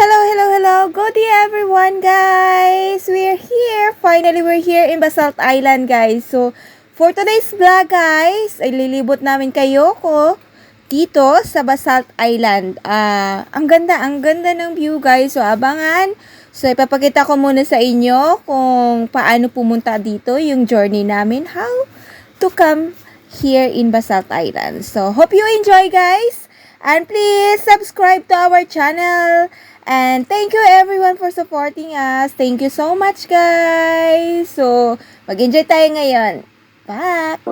Hello, hello, hello. Good day everyone, guys. We're here. Finally, we're here in Basalt Island, guys. So, for today's vlog, guys, ay lilibot namin kayo dito sa Basalt Island. Ang ganda ng view, guys. So, abangan. So, ipapakita ko muna sa inyo kung paano pumunta dito, yung journey namin, how to come here in Basalt Island. So, hope you enjoy, guys. And please subscribe to our channel. And thank you everyone for supporting us. Thank you so much, guys. So, mag-enjoy tayo ngayon. Bye!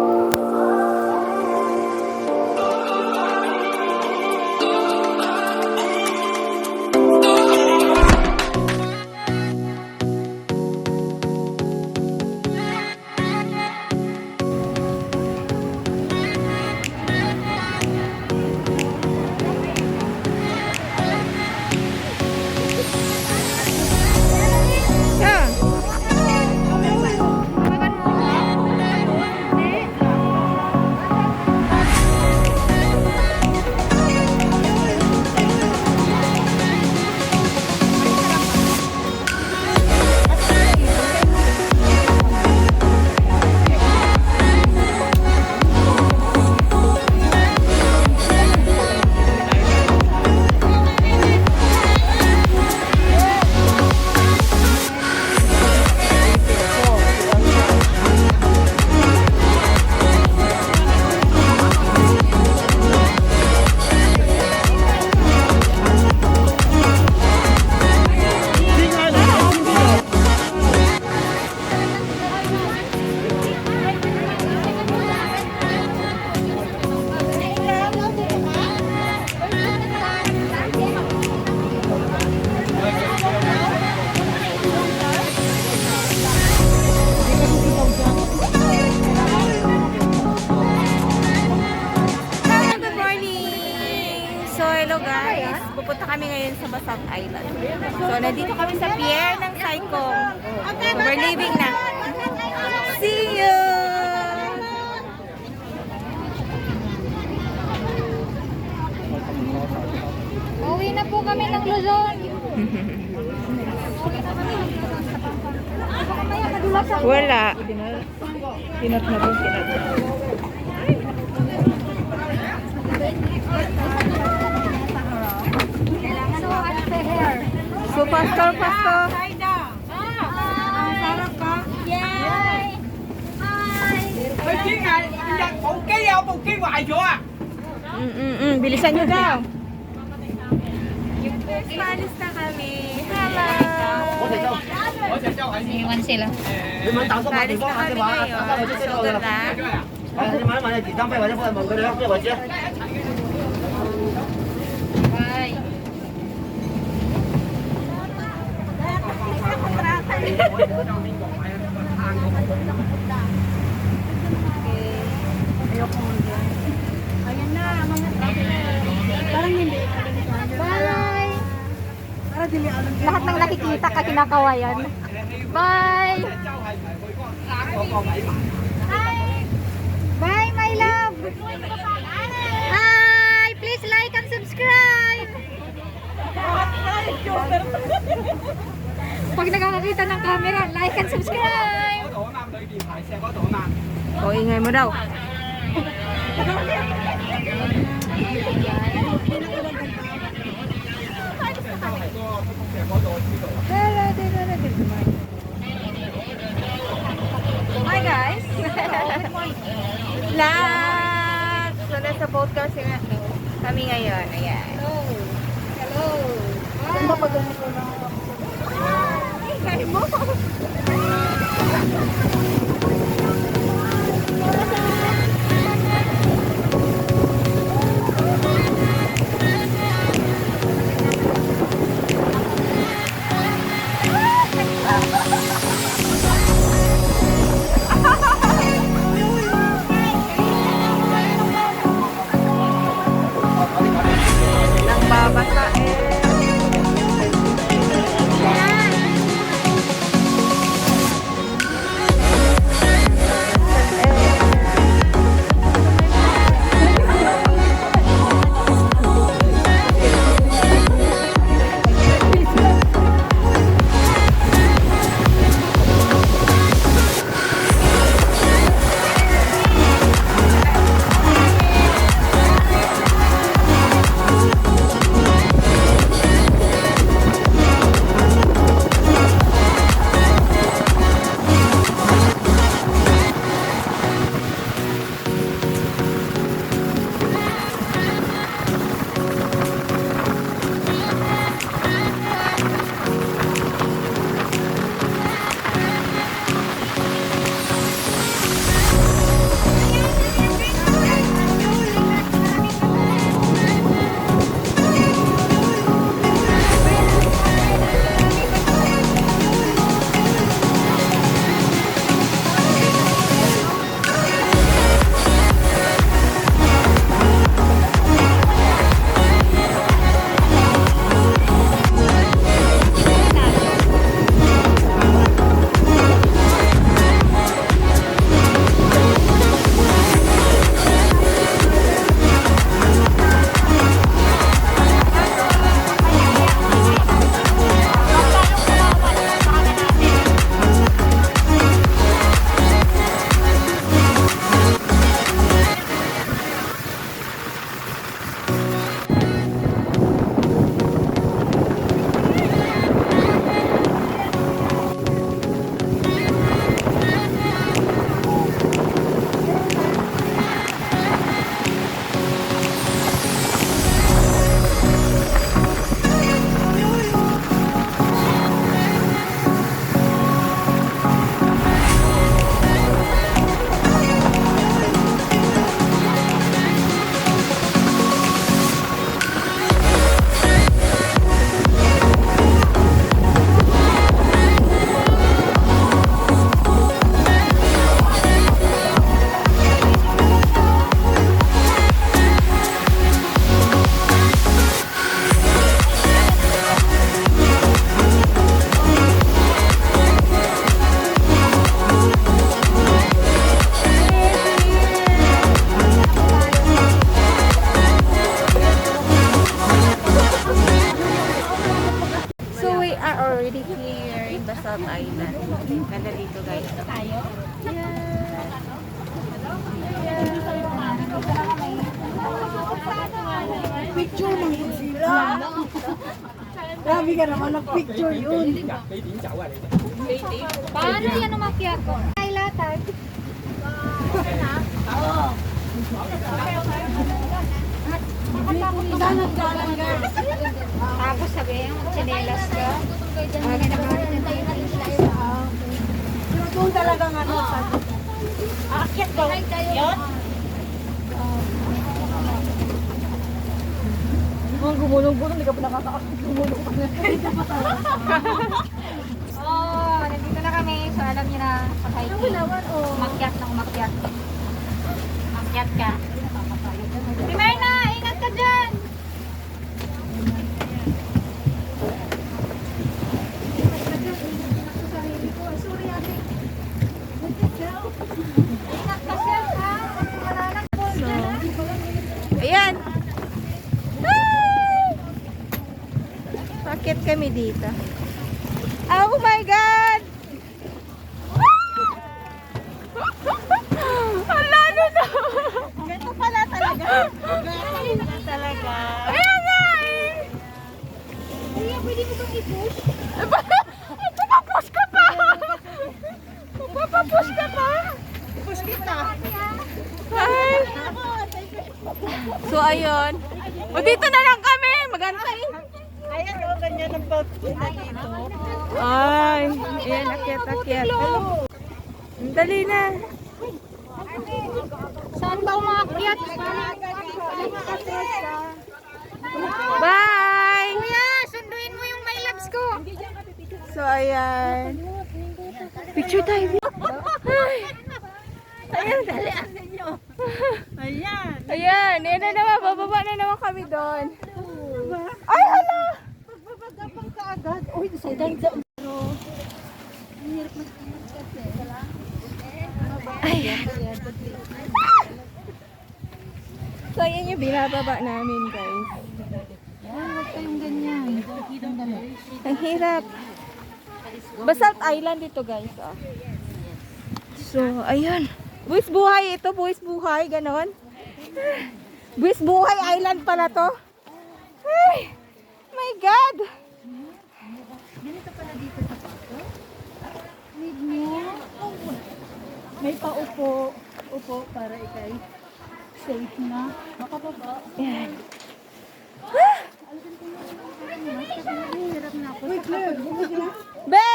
Guys, pupunta kami ngayon sa Basalt Island. So, nandito kami sa pier ng Saikong. So, we're leaving na. See you! Uwi na po kami ng Luzon. Wala. Pinat na po, pinat. So, pastor. Bilisan nyo daw. Spanish na kami. Hello! Iwan sila. Spanish na kami ngayon. So, ganda. Bye. Ayan na, mga parang hindi. Bye. Para dili alam. Lahat ng nakikita ka kinakawayan. Bye. Bye, my love. Hi. Please like and subscribe. Pag nakakakita ng camera, like and subscribe. O, ingay mo daw. Hi guys! Vlog! So, nasa boat kasi kami ngayon. Ayan. Hello. Ganda pa ganito na. Ingay mo! Ng already here in Basalt Island. Ganda dito guys. Tayo? Picture mo yun sila. Grabe ka naman, nag-picture yun. Paano yan umakyat ko? Ay, latag. Tapos sabi yung chinelas ka. Doon talagang ano. Aakyat daw. Yan? Ang gumulong-gulong, hindi ka pa nakaka-akit. Gumulong pa na. Oh, nandito na kami. So alam niyo na pag hiking. Umakyat na umakyat. Umakyat ka. Si Myrna, ingat ka dyan! Ingat ka siya, ha? Wala nang pool dyan, ha? Ayan. Hi! Bakit kami dito? Oh my God! Ang lalo na! Ganito pala talaga. Ganito pala talaga. Ayan nga eh! Kuya, pwede mo bang i-push? Papapush ka pa! Papapush ka pa! Push kita. Ay. So ayun. O dito na lang kami. Magantay. Ayan o, ganyan ang pagpunta dito. Ay. Ayan, akyat. Ang dali na. Saan ba umakyat? Bye! Kuya, sunduin mo yung my loves ko. So ayan. Picture tayo. Ay. Ayan, dali. Ayan. Ayan, ayan na naman. Bababa na naman kami doon. Ay, hala! Pagbabagapang ka agad. Uy, sa dang So, ayan yung binababa namin, guys. Huwag kayong ganyan. Ang hirap. Basalt Island ito, guys. Ah. So, ayun. Buwis buhay ito. Buwis buhay. Ganon. Buwis buhay island pala to. Ay! My God! may paupo. Upo para ikay safe na. Makababa. Ayan. Uy, Claire, bumig na. Be!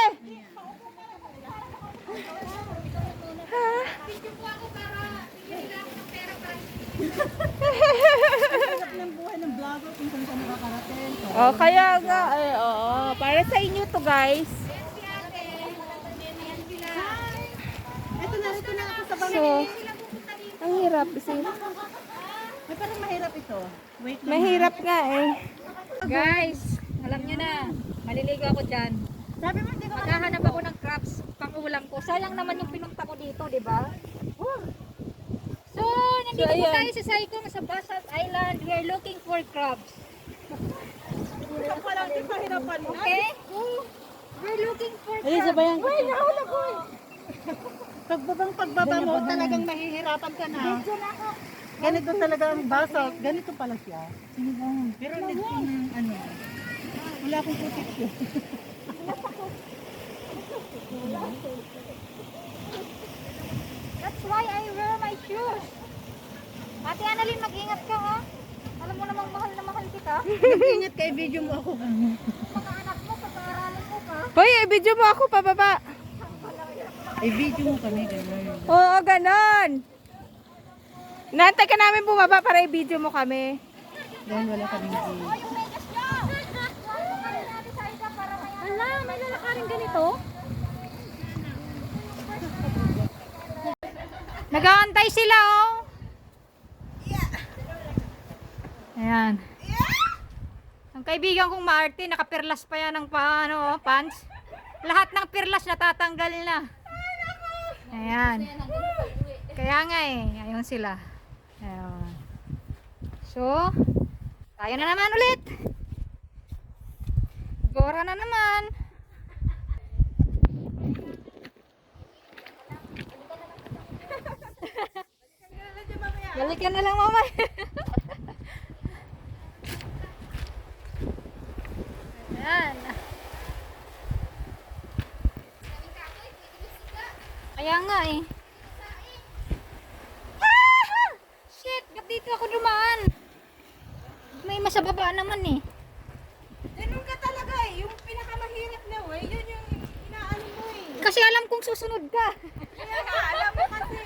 Hirap ng buhay ng vlogger kung saan ka nakakarating. Oh, kaya nga. Ay, oo. Para sa inyo to, guys. Ito na ako sa bangin. So, ang hirap. Kasi, Ay, parang mahirap ito. Wait lang. mahirap nga eh. Guys, alam nyo na. Maliligo ako dyan. Sabi mo, hindi ka Maghahanap ako ng crabs pang-ulam ko. Sayang naman yung pinunta ko dito, di ba? So, nandito So, po ayan. tayo sa Saikong sa Basalt Island. We are looking for crabs. Ikaw pa lang din pahirapan na. Okay? We're looking for Ay, crabs. sabayan ko. Uy, nahulog ko. Pagbaba mo, talagang mahihirapan ka na. Ganito talaga ang basalt. Ganito pala siya. Pero nito ng ano. Wala akong protection. That's why I wear my shoes. Ate Annalyn, mag-ingat ka ha. Alam mo namang mahal na mahal kita. Mag-ingat kay video mo ako. Mga anak mo, pag-aaralin mo ka. Hoy, i-video mo ako pababa. Ay, video mo kami. Ganyan. Oo, ganon. Nantay ka namin bumaba para i-video mo kami. Dahil wala kaming video. Hala, may lalakarin ganito. Nag-aantay sila oh. Ayan. Ang kaibigan kong maarte, nakapirlas pa yan ng pants. Lahat ng pirlas natatanggal na. Ayan. Kaya nga eh, ayun sila. Ayan. So, tayo na naman ulit. Gora na naman. Balik ka na lang mamaya. Ayan. Kaya nga eh. Ah! Shit, ba't dito ako dumaan? May masababa naman eh. Ganun ka talaga eh. Yung pinakamahirap na way, yun yung inaano mo eh. Kasi alam kong susunod ka. Kaya nga, alam mo kasi.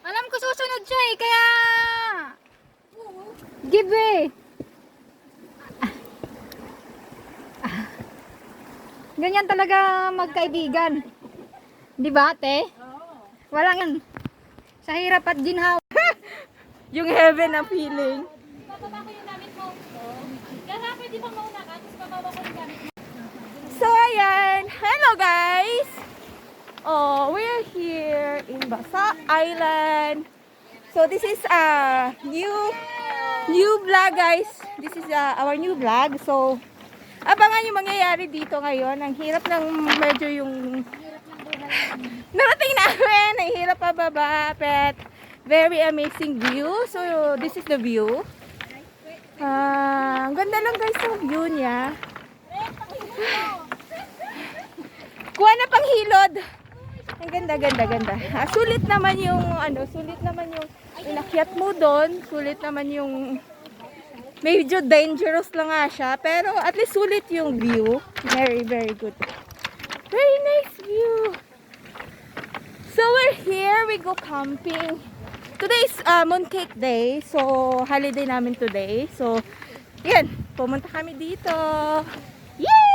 Alam ko susunod siya eh, kaya... Give eh. Ganyan talaga magkaibigan. Di ba, ate? Walang yan. Sa hirap at ginhawa. Yung heaven na feeling. Bababa ko yung gamit mo. Kaya pwede bang mauna ka? Tapos bababa ko yung gamit mo. So, ayan. Hello, guys. Oh, we're here in Basa Island. So, this is a new vlog, guys. This is our new vlog. So, abangan yung mangyayari dito ngayon. Ang hirap ng medyo yung narating namin. Ang hirap pababa. But, very amazing view. So, this is the view. Ang ganda lang guys ng view niya. Kuha na pang hilod. Ang ganda, ganda, ganda. Sulit naman yung inakyat mo doon. Sulit naman yung medyo dangerous lang nga siya. Pero at least sulit yung view. Very, very good. Very nice view. So we're here. We go camping. Today is Mooncake Day. So holiday namin today. So yan. Pumunta kami dito. Yay!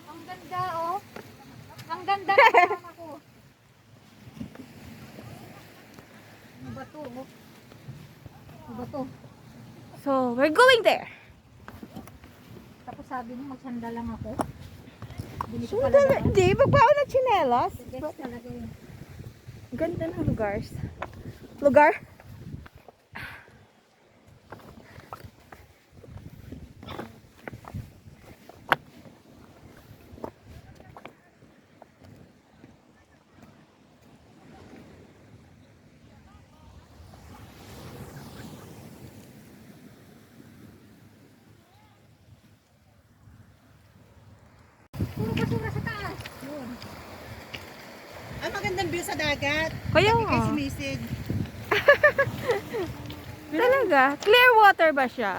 Ang ganda oh. Ang ganda ng kasama ko. Ano ba to? Ano ba to? So we're going there. Tapos sabi niyo magsanda lang ako. Ganito So, pala ba? hindi. Magbaon na chinelas. Gets talaga yun. Ganda ng lugar. Lugar? Puro basura sa taas. Yun. Ang magandang view sa dagat. Kaya Lagi nga. kayo sumisid. Talaga? Clear water ba siya?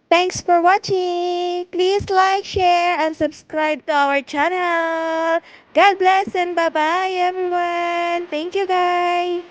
Thanks for watching. Please like, share, and subscribe to our channel. God bless and bye-bye everyone. Thank you guys.